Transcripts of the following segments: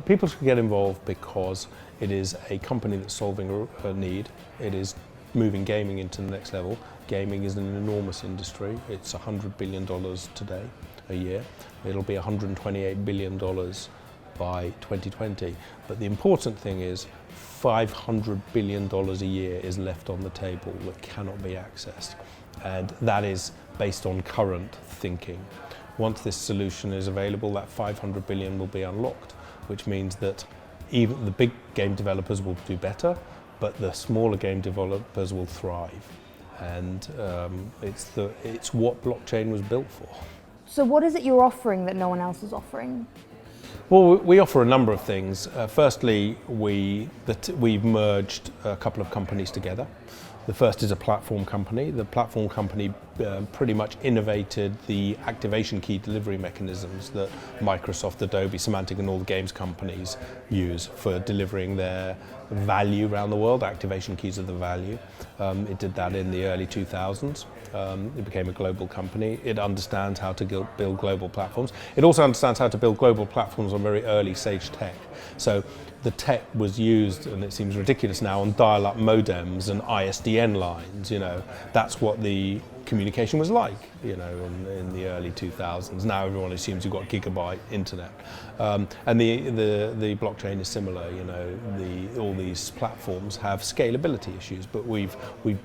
People should get involved because it is a company that's solving a need. It is moving gaming into the next level. Gaming is an enormous industry. It's $100 billion today, a year. It'll be $128 billion by 2020. But the important thing is $500 billion a year is left on the table that cannot be accessed. And that is based on current thinking. Once this solution is available, that 500 billion will be unlocked, which means that even the big game developers will do better, but the smaller game developers will thrive. And it's what blockchain was built for. So what is it you're offering that no one else is offering? Well, we offer a number of things. Firstly, we've merged a couple of companies together. The first is a platform company. The platform company pretty much innovated the activation key delivery mechanisms that Microsoft, Adobe, Symantec and all the games companies use for delivering their value around the world. Activation keys are the value. It did that in the early 2000s. It became a global company. It understands how to build global platforms. It also understands how to build global platforms on very early stage tech. So the tech was used, and it seems ridiculous now, on dial-up modems and ISDN lines. You know, that's what the communication was like, you know, in the early 2000s. Now everyone assumes you've got gigabit internet, and the blockchain is similar. You know, all these platforms have scalability issues, but we've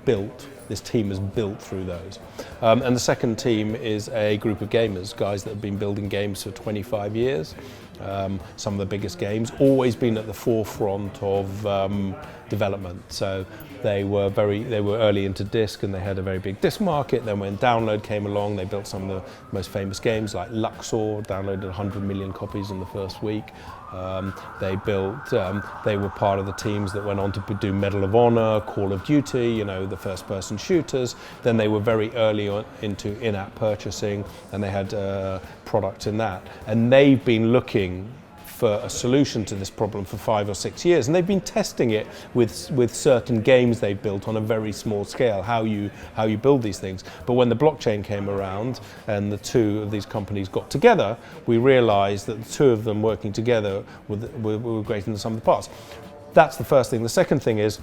built. This team has built through those. And the second team is a group of gamers, guys that have been building games for 25 years. Some of the biggest games, always been at the forefront of development. So they were early into disk, and they had a very big disk market. Then when download came along, they built some of the most famous games like Luxor, downloaded 100 million copies in the first week. They were part of the teams that went on to do Medal of Honor, Call of Duty, you know, the first-person shooters. Then they were very early on into in-app purchasing, and they had products in that. And they've been looking for a solution to this problem for 5 or 6 years, and they've been testing it with certain games they've built on a very small scale, how you build these things. But when the blockchain came around and the two of these companies got together, we realized that the two of them working together were greater than the sum of the parts. That's the first thing. The second thing is,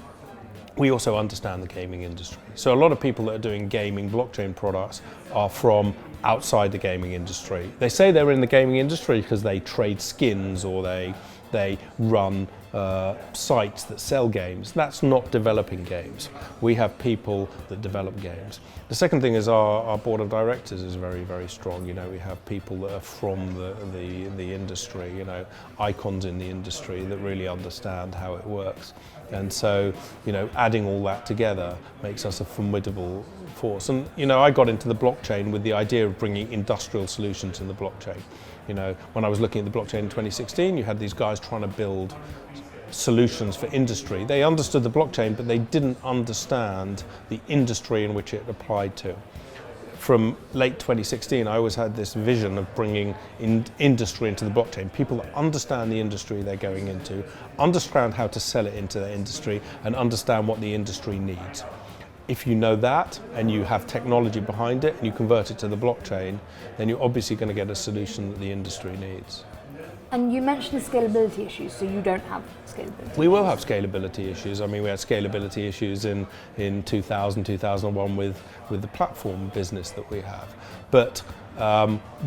we also understand the gaming industry. So a lot of people that are doing gaming blockchain products are from outside the gaming industry. They say they're in the gaming industry because they trade skins or they run sites that sell games. That's not developing games. We have people that develop games. The second thing is our board of directors is very, very strong. You know, we have people that are from the industry, you know, icons in the industry that really understand how it works. And so, you know, adding all that together makes us a formidable force. And, you know, I got into the blockchain with the idea of bringing industrial solutions in the blockchain. You know, when I was looking at the blockchain in 2016, you had these guys trying to build solutions for industry. They understood the blockchain, but they didn't understand the industry in which it applied to. From late 2016, I always had this vision of bringing industry into the blockchain. People that understand the industry they're going into, understand how to sell it into their industry, and understand what the industry needs. If you know that, and you have technology behind it, and you convert it to the blockchain, then you're obviously going to get a solution that the industry needs. And you mentioned the scalability issues, so you don't have scalability We will have scalability issues. I mean, we had scalability issues in 2000, 2001 with the platform business that we have. But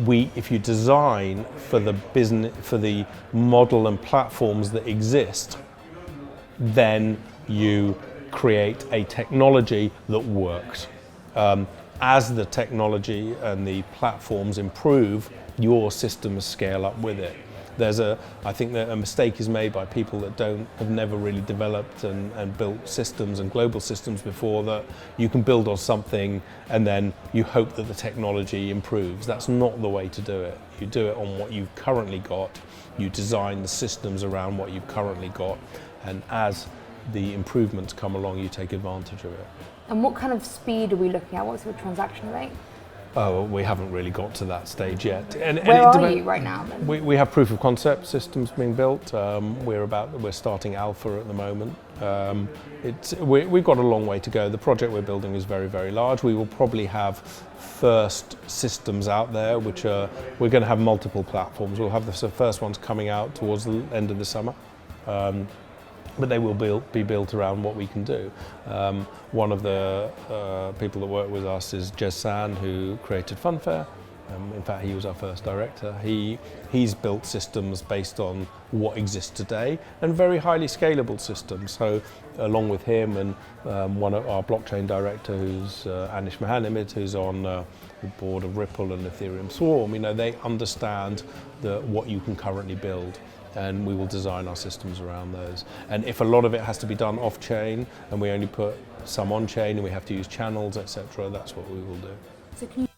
if you design for the business, for the model and platforms that exist, then you create a technology that works. As the technology and the platforms improve, your systems scale up with it. I think that a mistake is made by people that have never really developed and built systems and global systems before, that you can build on something and then you hope that the technology improves. That's not the way to do it. You do it on what you've currently got. You design the systems around what you've currently got, and as the improvements come along, you take advantage of it. And what kind of speed are we looking at? What's the transaction rate? Oh, we haven't really got to that stage yet. And Where are you right now then? We have proof of concept systems being built. We're starting alpha at the moment. We've got a long way to go. The project we're building is very, very large. We will probably have first systems out there, we're going to have multiple platforms. We'll have the first ones coming out towards the end of the summer. But they will be built around what we can do. One of the people that work with us is Jez San, who created Funfair. In fact, he was our first director. He's built systems based on what exists today and very highly scalable systems. So along with him and one of our blockchain director, who's Anish Mahanimid, who's on the board of Ripple and Ethereum Swarm, they understand what you can currently build. And we will design our systems around those. And if a lot of it has to be done off-chain and we only put some on-chain and we have to use channels, etc., that's what we will do. So can you